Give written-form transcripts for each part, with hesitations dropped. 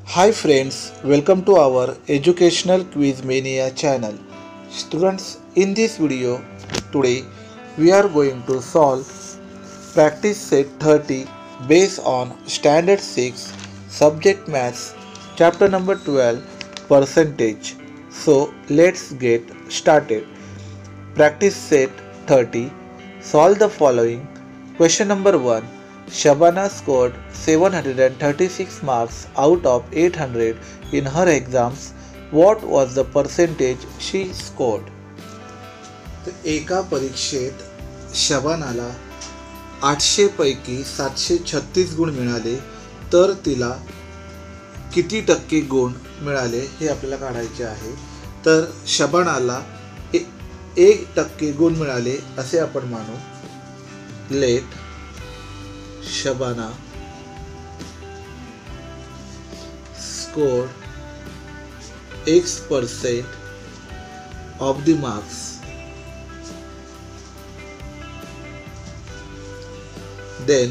Hi friends, welcome to our educational quiz mania channel. Students, in this video today we are going to solve practice set 30 based on standard 6 subject maths chapter number 12 percentage. So let's get started. Practice set 30. Solve the following. Question number 1. Shabana scored 736 marks out of 800 in her exams. What was the percentage she scored? तर एका परीक्षेत शबानाला 800 पैकी 736 गुण मिळाले, तर तिला किती टक्के गुण मिळाले हे आपल्याला काढायचे आहे. तर शबानाला 1% गुण मिळाले असे आपण मानू. Let Shabana scored X% of the marks. Then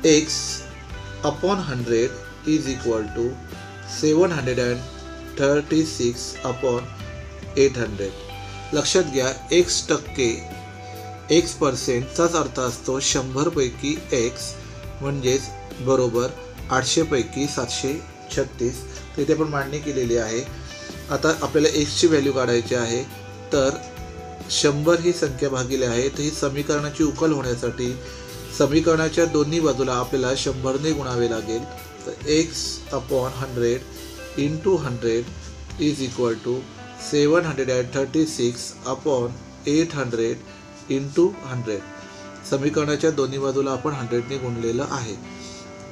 X upon 100 is equal to 736 upon 800. लक्षात घ्या, X% चाच अर्थ असतो 100 पैकी X म्हणजेच बरोबर 800 पैकी 736. तिथे आपण मांडणी केलेली आहे. आता आपल्याला X ची व्हॅल्यू काढायची आहे. तर 100 ही संख्या भागिले आहे, तर ही समीकरणाची उकल होण्यासाठी समीकरणाच्या दोन्ही बाजूला आपल्याला 100 ने गुणावे लागेल. तर X upon 100 into 100 is equal to 736 upon 800 into 100. समीकरणाच्या दोन्ही बाजूला आपण 100 ने गुणलेलं आहे.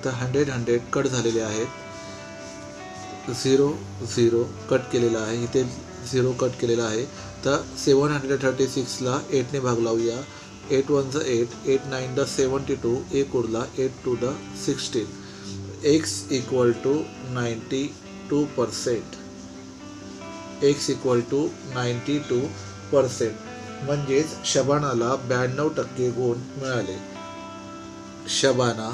तर 100 कट झालेले आहेत. 0 कट केलेला आहे, इथे 0 कट केलेला आहे. तर 736 ला 8 ने भाग लावूया. 8 1 8, 8 9 72, 1 उरला, 8 2 16. X equal to 92%. X equal to 92%. म्हणजेच शबानाला 92% गुण मिळाले. Shabana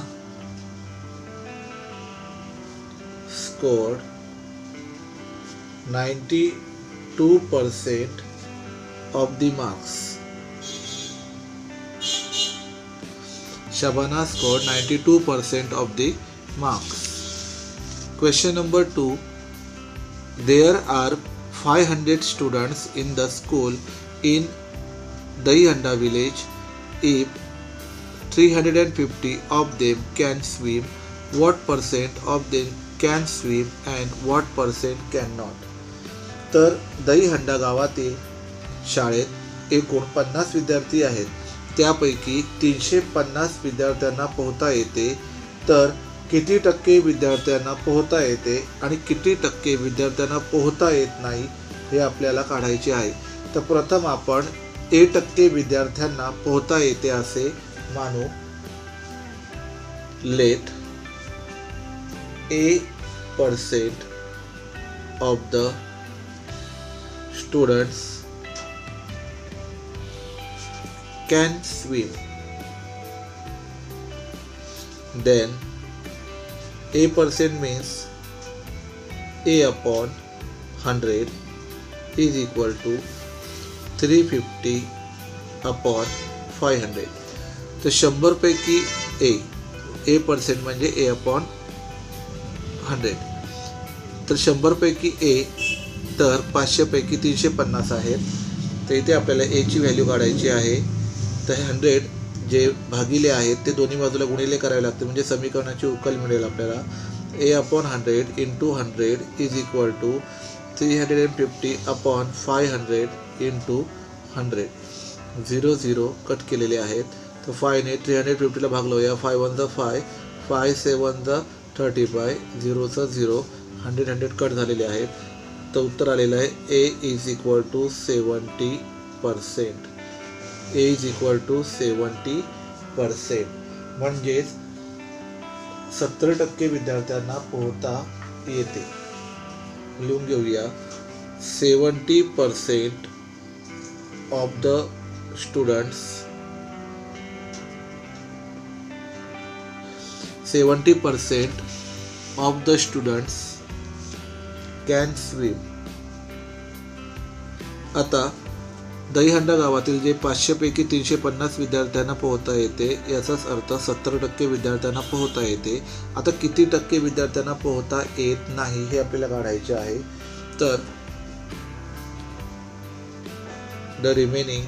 scored 92% of the marks. Shabana scored 92% of the marks. Question number 2. There are 500 students in the school in Dahihanda village. If 350 of them can swim, what percent of them can swim and what percent cannot? तर दहीहंडा गावातील शाळेत एकूण 50 विद्यार्थी आहेत. त्यापैकी 350 विद्यार्थ्यांना पोहता येते. तर किती टक्के विद्यार्थ्यांना पोहता येते आणि किती टक्के विद्यार्थ्यांना पोहता येत नाही हे आपल्याला काढायचे आहे. तर प्रथम आपण 1% विद्यार्थ्यांना पोहता येते असे मानू. Let A% of the students can swim. Then A% means A upon 100 is equal to 350 upon 500. तर 100 पैकी A% म्हणजे A upon 100. तर 100 पैकी A, तर 500 पैकी 350 आहेत. तर इथे आपल्याला A ची व्हॅल्यू काढायची आहे. तर 100 जे भागिले आहेत ते दोन्ही बाजूला गुणिले करावे लागते, म्हणजे समीकरणाची उकल मिळेल आपल्याला. A upon 100 into 100 is equal to 350 upon 500 into 100. 0 cut केलेले आहेत. तर 5 ने 350 ला भाग लावूया. 5 1 5, 5 7 35, 0 0, 100 कट झालेले आहेत. तर उत्तर आलेलं आहे A is equal to 70%. A is equal to 70%. म्हणजेच 70% विद्यार्थ्यांना पोहता येते. लिहून घेऊया. 70% of the students 70% of the students can swim. आता दहीहंडा गावातील जे 500 पैकी 350 विद्यार्थ्यांना पोहता येते याचाच अर्थ 70% विद्यार्थ्यांना पोहता येते. आता किती टक्के विद्यार्थ्यांना पोहता येत नाही हे आपल्याला काढायचे आहे. तर the remaining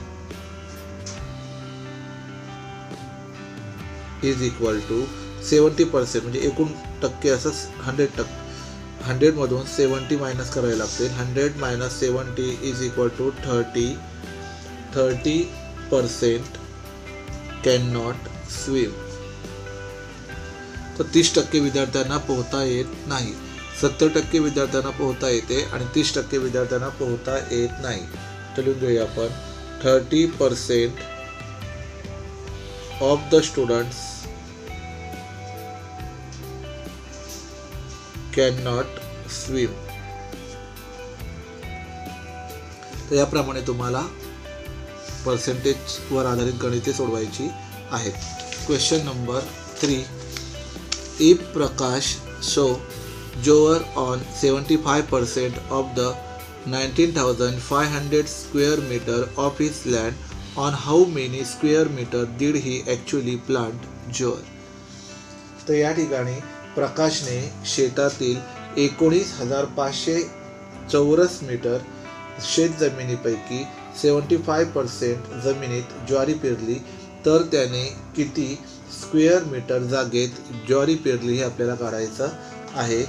is equal to 70% म्हणजे एकूण टक्के असं 100 मधून 70 मायनस करावे लागतील. 100 minus 70 is equal to 30% can not swim. तर 30% विद्यार्थ्यांना पोहता येत नाही. 70% विद्यार्थ्यांना पोहता येते आणि 30% विद्यार्थ्यांना पोहता येत नाही. तर लिहून घेऊया आपण 30% of the students can not swim. तर याप्रमाणे तुम्हाला पर्सेंटेजवर आधारित गणिते सोडवायची आहेत. Question number 3. If Prakash show jowar on 75% of the 19,500 square meter of his land, on how many square meter did he actually plant joar? तर या ठिकाणी प्रकाशने शेतातील 19,500 चौरस मीटर शेत जमिनीपैकी 75% जमिनीत ज्वारी पेरली. तर त्याने किती स्क्वेअर मीटर जागेत ज्वारी पेरली हे आपल्याला काढायचं आहे.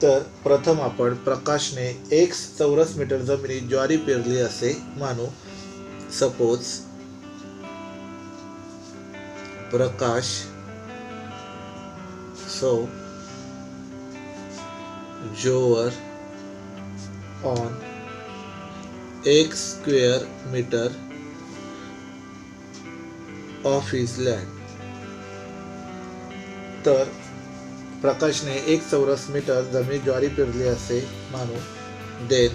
तर प्रथम आपण प्रकाशने x चौरस मीटर जमिनीत ज्वारी पेरली असे मानू. Suppose Prakash sow jowar on x square metre of his land. तर प्रकाशने 1 चौरस मीटर जमीन ज्वारी पेरली असे मानू. Then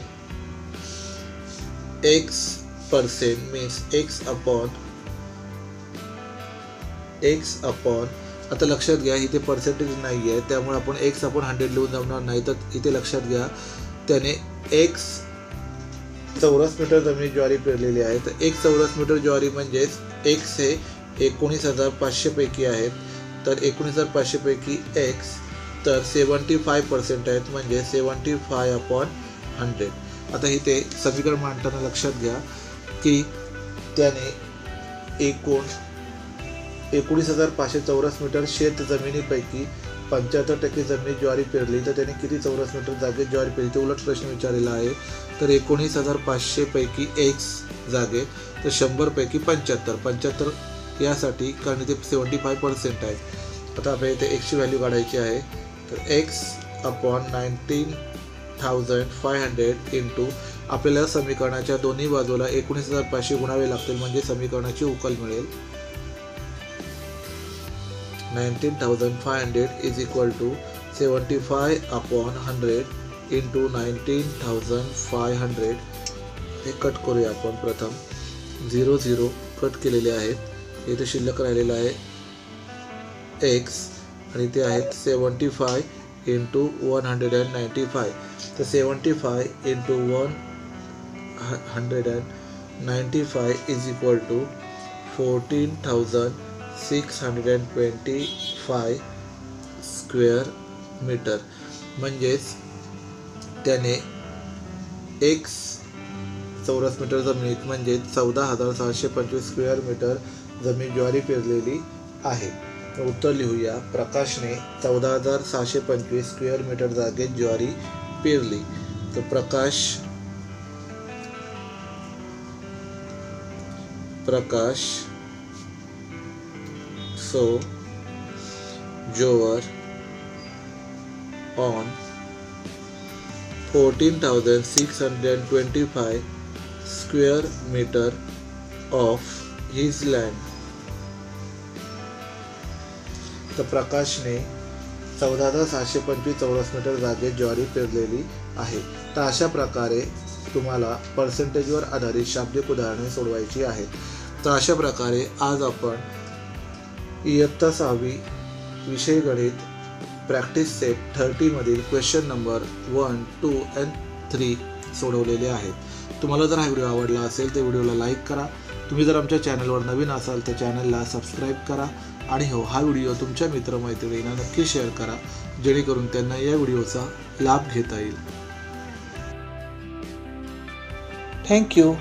x% means x upon आता लक्षात घ्या इथे पर्सेंटेज नाही आहे त्यामुळे आपण x अपॉन 100 लिहून जमणार नाही. तर इथे लक्षात घ्या त्याने x चौरस मीटर जमीन ज्वारी पेरलेली आहे. तर 1 चौरस मीटर ज्वारी म्हणजेच x हे 19,500 पैकी आहेत. तर 19,500 पैकी x तर 75% आहेत म्हणजे 75 अपॉन 100. आता इथे समीकरण मांडताना लक्षात घ्या की त्याने एकूण 19,500 चौरस मीटर शेत जमिनीपैकी 75% जमिनीत ज्वारी पेरली. तर त्याने किती चौरस मीटर जागेत ज्वारी पेरली ते उलट प्रश्न विचारलेला आहे. तर 19,500 पैकी x जागेत तर 100 पैकी 75 यासाठी कारण इथे 75% आहे. आता आपल्याला इथे x ची व्हॅल्यू काढायची आहे. तर x अपॉन 19,500 इंटू आपल्याला समीकरणाच्या दोन्ही बाजूला 19,500 गुणावे लागतील म्हणजे समीकरणाची उकल मिळेल. 19,500 is equal to 75 upon 100 into 19,500. हे कट करूया आपण. प्रथम 0 कट केलेले आहेत. इथे शिल्लक राहिलेला आहे x आणि ते आहेत 75 इंटू 195. तर 75 into 195 is equal to 14,625 square metre. म्हणजेच त्याने x चौरस मीटर जमिनीत म्हणजे 14,625 स्क्वेअर मीटर जमीन ज्वारी पेरलेली आहे. उत्तर लिहूया. प्रकाशने 14,625 स्क्वेअर मीटर जागेत ज्वारी पेरली. तर Prakash sow jowar on 14,625 square metre of his land. तर प्रकाशने 14,625 चौरस मीटर जागेत ज्वारी पेरलेली आहे. तर अशा प्रकारे तुम्हाला पर्सेंटेजवर आधारित शाब्दिक उदाहरणे सोडवायची आहेत. तर अशा प्रकारे आज आपण इयत्ता 6वी विषय गणित प्रॅक्टिस सेट 30 मधील क्वेश्चन नंबर 1, 2 and 3 सोडवलेले आहेत। तुम्हाला जर हा व्हिडिओ आवडला असेल तर व्हिडिओला लाईक करा। तुम्ही जर आमच्या चॅनलवर नवीन असाल तर चॅनलला सबस्क्राईब करा आणि हा व्हिडिओ तुमच्या मित्रमैत्रिणींना नक्की शेअर करा जेणेकरून त्यांना या व्हिडिओचा लाभ घेता येईल। Thank you.